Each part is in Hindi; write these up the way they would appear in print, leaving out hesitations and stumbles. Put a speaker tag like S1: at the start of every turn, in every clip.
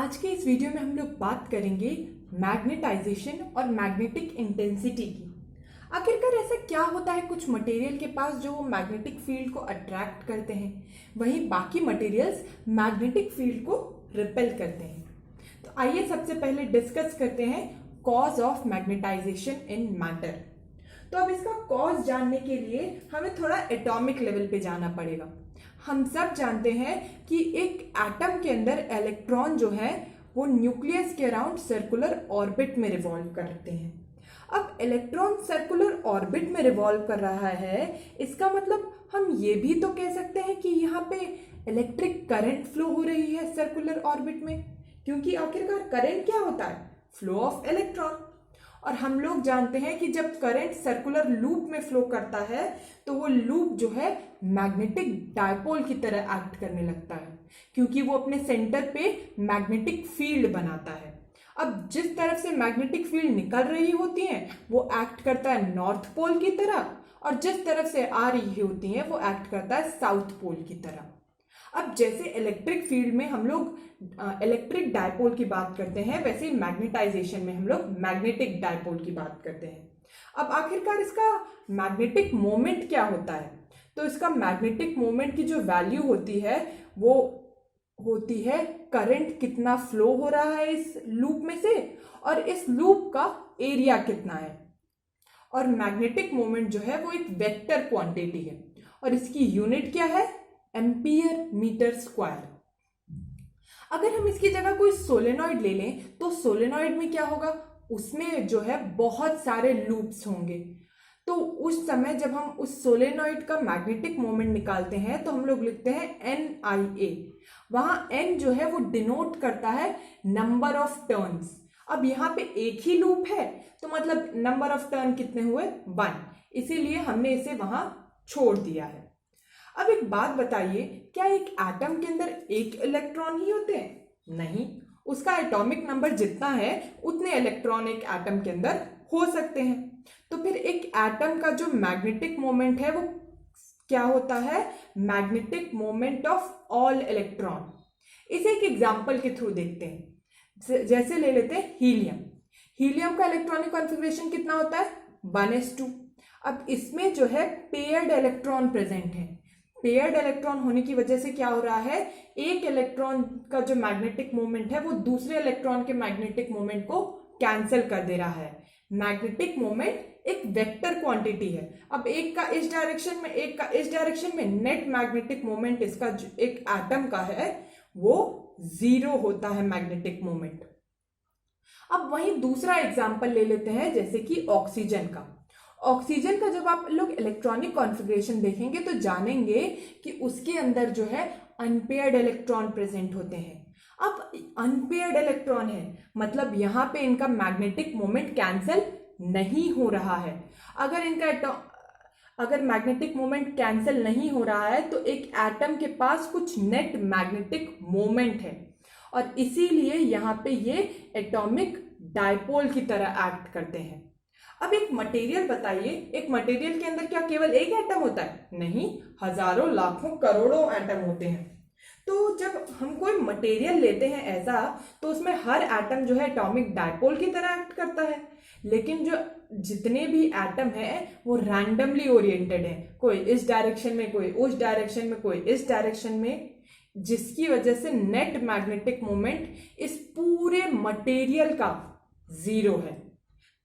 S1: आज के इस वीडियो में हम लोग बात करेंगे मैग्नेटाइजेशन और मैग्नेटिक इंटेंसिटी की। आखिरकार ऐसा क्या होता है कुछ मटेरियल के पास जो मैग्नेटिक फील्ड को अट्रैक्ट करते हैं, वहीं बाकी मटेरियल्स मैग्नेटिक फील्ड को रिपेल करते हैं। तो आइए सबसे पहले डिस्कस करते हैं cause of magnetization in matter. तो अब इसका कॉज जानने के लिए हमें थोड़ा एटॉमिक लेवल पे जाना पड़ेगा। हम सब जानते हैं कि एक एटम के अंदर इलेक्ट्रॉन जो है वो न्यूक्लियस के अराउंड सर्कुलर ऑर्बिट में रिवॉल्व करते हैं। अब इलेक्ट्रॉन सर्कुलर ऑर्बिट में रिवॉल्व कर रहा है, इसका मतलब हम ये भी तो कह सकते हैं कि यहाँ पे इलेक्ट्रिक करंट फ्लो हो रही है सर्कुलर ऑर्बिट में, क्योंकि आखिरकार करंट क्या होता है? Flow of electron. और हम लोग जानते हैं कि जब करंट सर्कुलर लूप में फ्लो करता है तो वो लूप जो है मैग्नेटिक डायपोल की तरह एक्ट करने लगता है, क्योंकि वो अपने सेंटर पे मैग्नेटिक फील्ड बनाता है। अब जिस तरफ से मैग्नेटिक फील्ड निकल रही होती है वो एक्ट करता है नॉर्थ पोल की तरह, और जिस तरफ से आ रही होती है वो एक्ट करता है साउथ पोल की तरह। अब जैसे इलेक्ट्रिक फील्ड में हम लोग इलेक्ट्रिक डायपोल की बात करते हैं, वैसे मैग्नेटाइजेशन में हम लोग मैग्नेटिक डायपोल की बात करते हैं। अब आखिरकार इसका मैग्नेटिक मोमेंट क्या होता है? तो इसका मैग्नेटिक मोमेंट की जो वैल्यू होती है वो होती है करंट कितना फ्लो हो रहा है इस लूप में से, और इस लूप का एरिया कितना है। और मैग्नेटिक मोमेंट जो है वो एक वेक्टर क्वांटिटी है, और इसकी यूनिट क्या है? Ampere metre square. अगर हम इसकी जगह कोई सोलेनॉइड ले लें तो सोलेनॉइड में क्या होगा? उसमें जो है बहुत सारे लूप्स होंगे। तो उस समय जब हम उस सोलेनॉइड का मैग्नेटिक मोमेंट निकालते हैं तो हम लोग लिखते हैं NIA। वहां N जो है वो डिनोट करता है नंबर ऑफ टर्न्स। अब यहाँ पे एक ही लूप है तो मतलब नंबर ऑफ टर्न कितने हुए? 1, इसीलिए हमने इसे वहां छोड़ दिया है। अब एक बात बताइए, क्या एक एटम के अंदर एक इलेक्ट्रॉन ही होते हैं? नहीं, उसका एटॉमिक नंबर जितना है उतने इलेक्ट्रॉन एक एटम के अंदर हो सकते हैं। तो फिर एक एटम का जो मैग्नेटिक मोमेंट है वो क्या होता है? Magnetic moment of all electron. इसे एक एग्जांपल के थ्रू देखते हैं। जैसे ले लेते हैं हीलियम। हीलियम का इलेक्ट्रॉनिक कॉन्फ़िगरेशन कितना होता है? 1s2। अब इसमें जो है पेयर्ड इलेक्ट्रॉन प्रेजेंट है। पेयर्ड इलेक्ट्रॉन होने की वजह से क्या हो रहा है? एक इलेक्ट्रॉन का जो मैग्नेटिक मोमेंट है वो दूसरे इलेक्ट्रॉन के मैग्नेटिक मोमेंट को कैंसिल कर दे रहा है। मैग्नेटिक मोमेंट एक वेक्टर क्वांटिटी है। अब एक का इस डायरेक्शन में, एक का इस डायरेक्शन में, नेट मैग्नेटिक मोमेंट इसका एक एटम का है वो 0 होता है मैग्नेटिक मोमेंट। अब वहीं दूसरा एग्जांपल ले लेते हैं, जैसे कि ऑक्सीजन का। ऑक्सीजन का जब आप लोग इलेक्ट्रॉनिक कॉन्फ़िगरेशन देखेंगे तो जानेंगे कि उसके अंदर जो है अनपेयर्ड इलेक्ट्रॉन प्रेजेंट होते हैं। अब अनपेयर्ड इलेक्ट्रॉन है मतलब यहाँ पे इनका मैग्नेटिक मोमेंट कैंसिल नहीं हो रहा है। अगर मैग्नेटिक मोमेंट कैंसिल नहीं हो रहा है तो एक एटम के पास कुछ नेट मैग्नेटिक मोमेंट है, और इसीलिए यहाँ पे ये एटॉमिक डायपोल की तरह एक्ट करते हैं। अब एक मटेरियल बताइए, एक मटेरियल के अंदर क्या केवल एक एटम होता है? नहीं, हजारों लाखों करोड़ों एटम होते हैं। तो जब हम कोई मटेरियल लेते हैं ऐसा, तो उसमें हर एटम जो है एटॉमिक डायपोल की तरह एक्ट करता है, लेकिन जो जितने भी एटम हैं वो रैंडमली ओरिएंटेड है, कोई इस डायरेक्शन में, कोई उस डायरेक्शन में, कोई इस डायरेक्शन में, जिसकी वजह से नेट मैग्नेटिक मोमेंट इस पूरे मटेरियल का 0 है।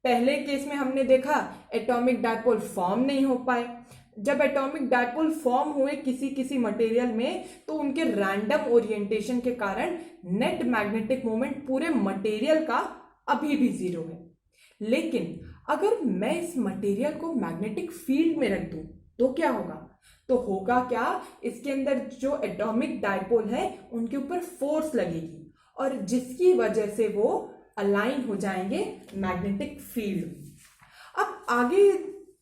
S1: पहले केस में हमने देखा एटॉमिक डायपोल फॉर्म नहीं हो पाए। जब एटॉमिक डायपोल फॉर्म हुए किसी किसी मटेरियल में तो उनके रैंडम ओरिएंटेशन के कारण नेट मैग्नेटिक मोमेंट पूरे मटेरियल का अभी भी 0 है। लेकिन अगर मैं इस मटेरियल को मैग्नेटिक फील्ड में रख दूं तो क्या होगा? तो होगा क्या? इसके अंदर जो एटॉमिक डायपोल है उनके ऊपर फोर्स लगेगी, और जिसकी वजह से वो अलाइन हो जाएंगे मैग्नेटिक फील्ड। अब आगे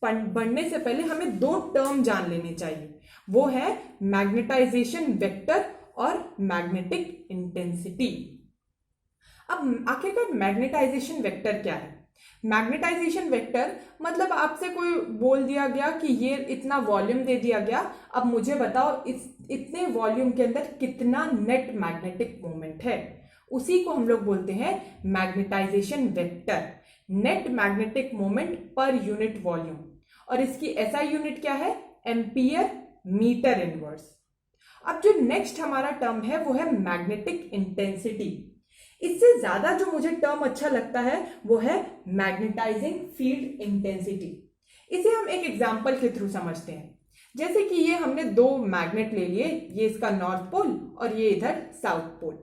S1: बढ़ने से पहले हमें 2 टर्म जान लेने चाहिए, वो है मैग्नेटाइजेशन वेक्टर और मैग्नेटिक इंटेंसिटी। अब आखिरकार मैग्नेटाइजेशन वेक्टर क्या है? मैग्नेटाइजेशन वेक्टर मतलब आपसे कोई बोल दिया गया कि ये इतना वॉल्यूम दे दिया गया, अब मुझे बताओ इतने वॉल्यूम के अंदर कितना नेट मैग्नेटिक मोमेंट है। उसी को हम लोग बोलते हैं magnetization vector, net magnetic moment per unit volume. और इसकी एसआई यूनिट क्या है? Ampere metre inverse. अब जो नेक्स्ट हमारा टर्म है वो है मैग्नेटिक इंटेंसिटी। इससे ज्यादा जो मुझे टर्म अच्छा लगता है वो है मैग्नेटाइजिंग फील्ड इंटेंसिटी। इसे हम एक एग्जांपल के थ्रू समझते हैं। जैसे कि ये हमने दो मैग्नेट ले लिए, ये इसका नॉर्थ पोल और ये इधर साउथ पोल।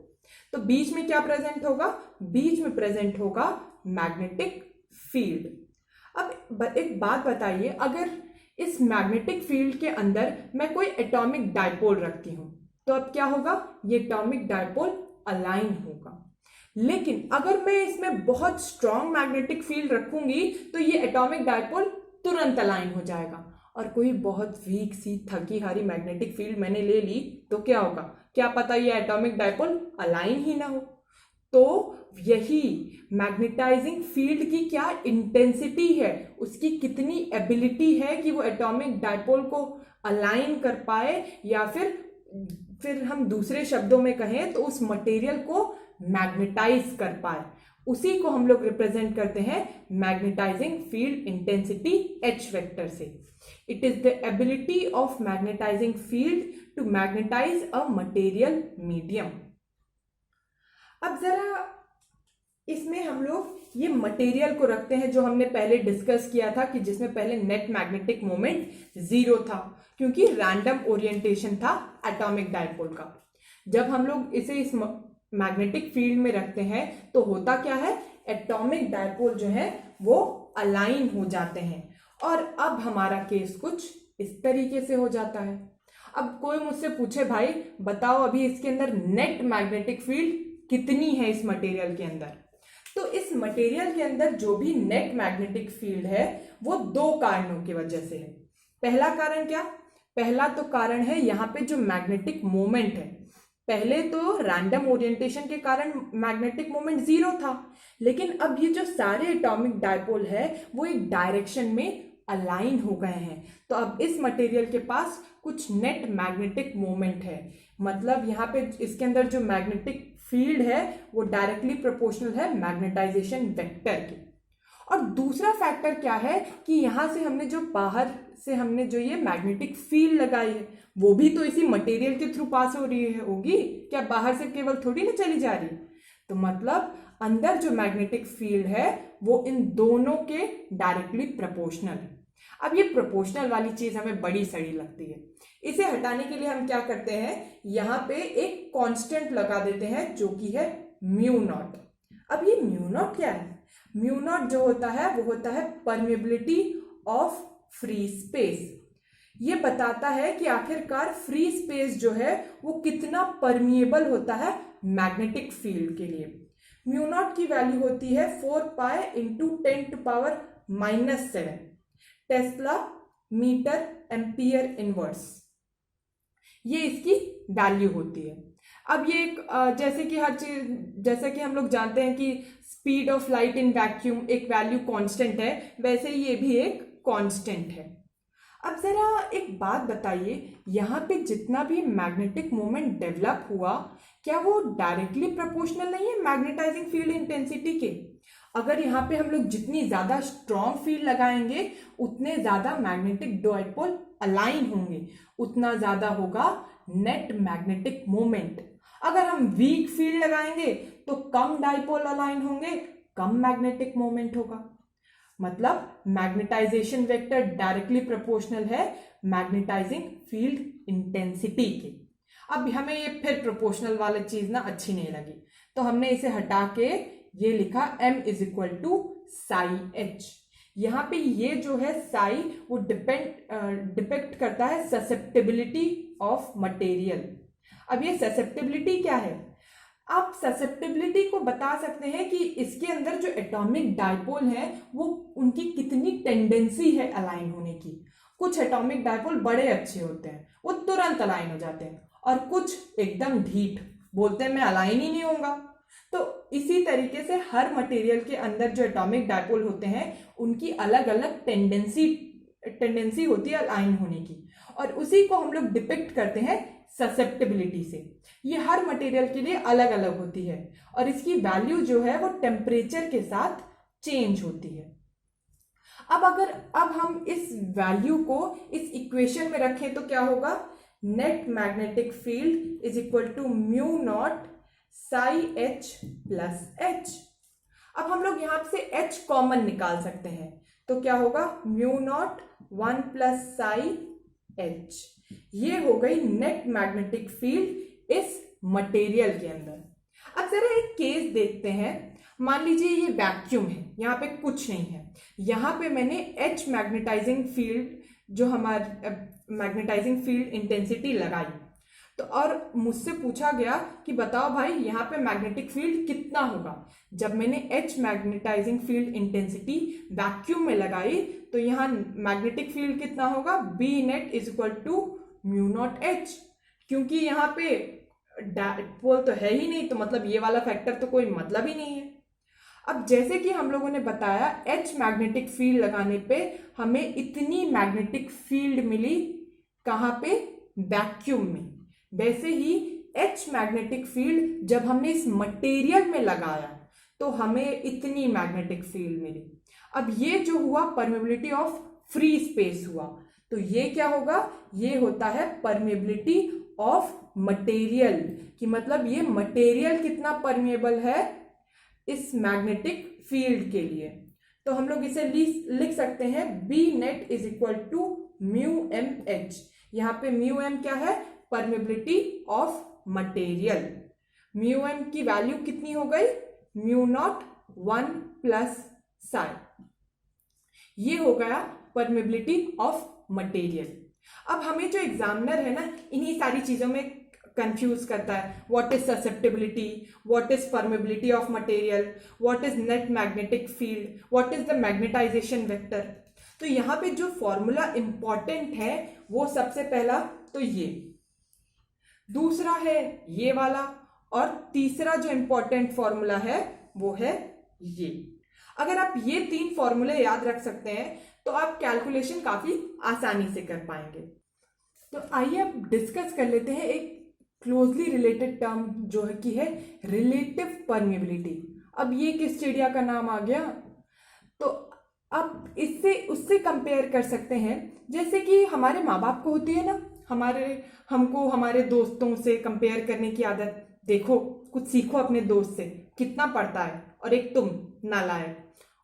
S1: तो बीच में क्या प्रेजेंट होगा? बीच में प्रेजेंट होगा मैग्नेटिक फील्ड। अब एक बात बताइए, अगर इस मैग्नेटिक फील्ड के अंदर मैं कोई एटॉमिक डायपोल रखती हूं तो अब क्या होगा? ये एटॉमिक डायपोल अलाइन होगा। लेकिन अगर मैं इसमें बहुत स्ट्रॉन्ग मैग्नेटिक फील्ड रखूंगी तो ये एटॉमिक डायपोल तुरंत अलाइन हो जाएगा। और कोई बहुत वीक सी थकी हारी मैग्नेटिक फील्ड मैंने ले ली तो क्या होगा? क्या पता ये एटॉमिक डायपोल अलाइन ही ना हो। तो यही मैग्नेटाइजिंग फील्ड की क्या इंटेंसिटी है, उसकी कितनी एबिलिटी है कि वो एटॉमिक डायपोल को अलाइन कर पाए, या फिर हम दूसरे शब्दों में कहें तो उस मटेरियल को मैग्नेटाइज कर पाए, उसी को हम लोग रिप्रेजेंट करते हैं magnetising field intensity H vector से। It is the ability of magnetising field to magnetise a material medium. अब जरा इसमें हम लोग ये मटेरियल को रखते हैं जो हमने पहले डिस्कस किया था कि जिसमें पहले नेट मैग्नेटिक मोमेंट 0 था, क्योंकि रैंडम ओरिएंटेशन था एटॉमिक डायपोल का। जब हम लोग इसे इस मैग्नेटिक फील्ड में रखते हैं तो होता क्या है? एटॉमिक डायपोल जो है वो अलाइन हो जाते हैं। और अब हमारा केस कुछ इस तरीके से हो जाता है। अब कोई मुझसे पूछे, भाई बताओ अभी इसके अंदर नेट मैग्नेटिक फील्ड कितनी है इस मटेरियल के अंदर? तो इस मटेरियल के अंदर जो भी नेट मैग्नेटिक फील्ड है वो दो कारणों की वजह से है। पहला कारण क्या? पहला तो कारण है यहाँ पे जो मैग्नेटिक मोमेंट है। पहले तो रैंडम ओरिएंटेशन के कारण मैग्नेटिक मोमेंट 0 था, लेकिन अब ये जो सारे एटॉमिक डायपोल है वो एक डायरेक्शन में अलाइन हो गए हैं। तो अब इस मटेरियल के पास कुछ नेट मैग्नेटिक मोमेंट है, मतलब यहाँ पे इसके अंदर जो मैग्नेटिक फील्ड है वो डायरेक्टली प्रोपोर्शनल है मैग्नेटाइजेशन वेक्टर के। और दूसरा फैक्टर क्या है कि यहाँ से हमने जो बाहर से हमने जो ये मैग्नेटिक फील्ड लगाई है वो भी तो इसी मटेरियल के थ्रू पास हो रही होगी, क्या बाहर से केवल थोड़ी ना चली जा रही? तो मतलब अंदर जो मैग्नेटिक फील्ड है वो इन दोनों के डायरेक्टली प्रोपोर्शनल है। अब ये प्रोपोर्शनल वाली चीज हमें बड़ी सड़ी लगती है। इसे हटाने के लिए हम क्या करते हैं, यहाँ पे एक कांस्टेंट लगा देते हैं जो कि है म्यू नॉट। अब ये म्यू नॉट क्या है? म्यू नॉट जो होता है वो होता है परमेबिलिटी ऑफ फ्री स्पेस। ये बताता है कि आखिरकार फ्री स्पेस जो है वो कितना परमिएबल होता है मैग्नेटिक फील्ड के लिए। म्यू नॉट की वैल्यू होती है 4 pi into 10⁻⁻⁷ tesla metre ampere inverse, ये इसकी वैल्यू होती है। अब ये एक जैसे कि हर चीज, जैसे कि हम लोग जानते हैं कि speed of light in vacuum एक वैल्यू कांस्टेंट है, वैसे ये भी एक कांस्टेंट है। अब जरा एक बात बताइए, यहाँ पे जितना भी मैग्नेटिक मोमेंट डेवलप हुआ क्या वो डायरेक्टली प्रोपोर्शनल नहीं है मैग्नेटाइजिंग फील्ड इंटेंसिटी के? अगर यहाँ पे हम लोग जितनी ज्यादा स्ट्रॉन्ग फील्ड लगाएंगे उतने ज्यादा मैग्नेटिक डायपोल अलाइन होंगे, उतना ज्यादा होगा नेट मैग्नेटिक मोमेंट। अगर हम वीक फील्ड लगाएंगे तो कम डायपोल अलाइन होंगे, कम मैग्नेटिक मोमेंट होगा। मतलब मैग्नेटाइजेशन वेक्टर डायरेक्टली प्रोपोर्शनल है मैग्नेटाइजिंग फील्ड इंटेंसिटी के। अब हमें ये फिर प्रोपोर्शनल वाली चीज ना अच्छी नहीं लगी, तो हमने इसे हटा के ये लिखा m is equal to psi H. यहाँ पे ये जो है साई वो डिपेक्ट करता है ससेप्टेबिलिटी ऑफ मटेरियल। अब ये ससेप्टेबिलिटी क्या है? आप ससेप्टेबिलिटी को बता सकते हैं कि इसके अंदर जो एटॉमिक डायपोल है वो उनकी कितनी टेंडेंसी है अलाइन होने की। कुछ एटॉमिक डायपोल बड़े अच्छे होते हैं, वो तुरंत अलाइन हो जाते हैं, और कुछ एकदम ढीठ, बोलते हैं मैं अलाइन ही नहीं होऊंगा। तो इसी तरीके से हर मटेरियल के अंदर जो एटॉमिक डायपोल होते हैं उनकी अलग अलग टेंडेंसी होती है अलाइन होने की, और उसी को हम लोग डिपिक्ट करते हैं ससेप्टिबिलिटी से। ये हर मटेरियल के लिए अलग अलग होती है और इसकी वैल्यू जो है वो टेम्परेचर के साथ चेंज होती है। अब हम इस वैल्यू को इस इक्वेशन में रखें तो क्या होगा, net magnetic field is equal to mu naught psi H plus H. अब हम लोग यहां से एच कॉमन निकाल सकते हैं तो क्या होगा, mu naught 1 plus psi H. ये हो गई नेट मैग्नेटिक फील्ड इस मटेरियल के अंदर। अब जरा एक केस देखते हैं। मान लीजिए ये वैक्यूम है, यहाँ पे कुछ नहीं है, यहाँ पे मैंने एच मैग्नेटाइजिंग फील्ड जो हमारे मैग्नेटाइजिंग फील्ड इंटेंसिटी लगाई तो और मुझसे पूछा गया कि बताओ भाई यहाँ पे मैग्नेटिक फील्ड कितना होगा। जब मैंने H magnetizing field intensity vacuum में लगाई तो यहाँ मैग्नेटिक फील्ड कितना होगा, B net is equal to mu naught H. क्योंकि यहाँ पे पोल तो है ही नहीं तो मतलब ये वाला फैक्टर तो कोई मतलब ही नहीं है। अब जैसे कि हम लोगों ने बताया एच मैग्नेटिक फील्ड लगाने पे हमें इतनी मैग्नेटिक फील्ड मिली, कहाँ पे, वैक्यूम में। वैसे ही एच मैग्नेटिक फील्ड जब हमने इस मटेरियल में लगाया तो हमें इतनी मैग्नेटिक फील्ड मिली। अब ये जो हुआ परमेबिलिटी ऑफ फ्री स्पेस हुआ, तो ये क्या होगा, ये होता है परमेबिलिटी ऑफ मटेरियल, कि मतलब ये मटेरियल कितना परमेबल है इस मैग्नेटिक फील्ड के लिए। तो हम लोग इसे लिख सकते हैं B net is equal to mu M H. यहाँ पे म्यू एम क्या है, permeability of material. Mu M की वैल्यू कितनी हो गई, म्यू नॉट 1 प्लस साई। ये हो गया परमेबिलिटी ऑफ मटेरियल। अब हमें जो एग्जामिनर है ना, इन्हीं सारी चीजों में कंफ्यूज करता है। What is susceptibility, what is permeability of material, what is net magnetic field, what is the magnetization vector. तो यहाँ पे जो फॉर्मूला इंपॉर्टेंट है वो सबसे पहला तो ये, दूसरा है ये वाला, और तीसरा जो इंपॉर्टेंट फॉर्मूला है वो है ये। अगर आप ये 3 फॉर्मूले याद रख सकते हैं तो आप कैलकुलेशन काफी आसानी से कर पाएंगे। तो आइए अब डिस्कस कर लेते हैं एक क्लोजली रिलेटेड टर्म जो है कि है रिलेटिव परमेबिलिटी। अब ये किस चिड़िया का नाम आ गया, तो अब इससे उससे कंपेयर कर सकते हैं जैसे कि हमारे माँ बाप को होती है ना, हमको हमारे दोस्तों से कंपेयर करने की आदत। देखो कुछ सीखो अपने दोस्त से, कितना पढ़ता है और एक तुम नालायक।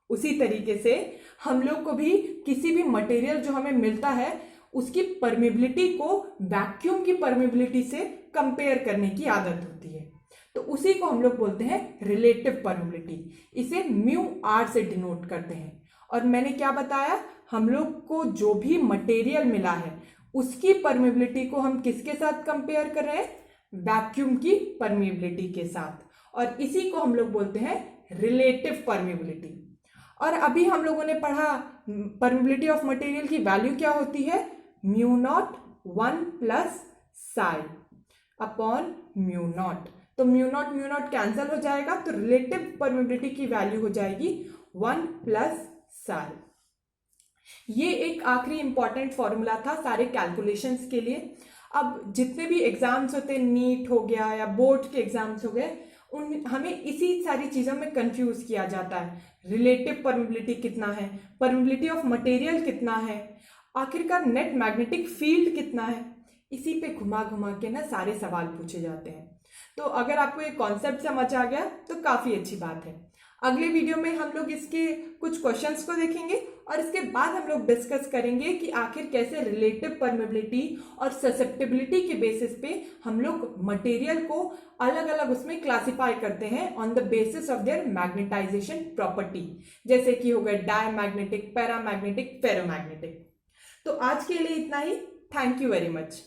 S1: उसी तरीके से हम लोग को भी किसी भी मटेरियल जो हमें मिलता है उसकी परमेबिलिटी को वैक्यूम की परमेबिलिटी से कंपेयर करने की आदत होती है। तो उसी को हम लोग बोलते हैं रिलेटिव परमेबिलिटी। इसे म्यू आर से डिनोट करते हैं। और मैंने क्या बताया, हम लोग को जो भी मटेरियल मिला है उसकी परमेबिलिटी को हम किसके साथ कंपेयर कर रहे हैं, वैक्यूम की परमेबिलिटी के साथ। और इसी को हम लोग बोलते हैं रिलेटिव परमेबिलिटी। और अभी हम लोगों ने पढ़ा परमेबिलिटी ऑफ मटेरियल की वैल्यू क्या होती है, mu naught 1 plus psi upon mu naught. तो म्यू नॉट कैंसिल हो जाएगा, तो रिलेटिव परमेबिलिटी की वैल्यू हो जाएगी 1 प्लस साई। ये एक आखिरी इंपॉर्टेंट फॉर्मूला था सारे कैलकुलेशंस के लिए। अब जितने भी एग्जाम्स होते हैं, नीट हो गया या बोर्ड के एग्जाम्स हो गए, हमें इसी सारी चीज़ों में कंफ्यूज किया जाता है। रिलेटिव परमेबिलिटी कितना है, परमेबिलिटी ऑफ मटेरियल कितना है, आखिरकार नेट मैग्नेटिक फील्ड कितना है, इसी पे घुमा घुमा के ना सारे सवाल पूछे जाते हैं। तो अगर आपको ये कॉन्सेप्ट समझ आ गया तो काफ़ी अच्छी बात है। अगले वीडियो में हम लोग इसके कुछ क्वेश्चंस को देखेंगे और इसके बाद हम लोग डिस्कस करेंगे कि आखिर कैसे रिलेटिव परमेबिलिटी और ससेप्टिबिलिटी के बेसिस पे हम लोग मटेरियल को अलग अलग उसमें क्लासिफाई करते हैं on the basis of their magnetization property, जैसे कि हो गए डायमैग्नेटिक, पैरामैग्नेटिक, फेरोमैग्नेटिक। तो आज के लिए इतना ही। Thank you very much.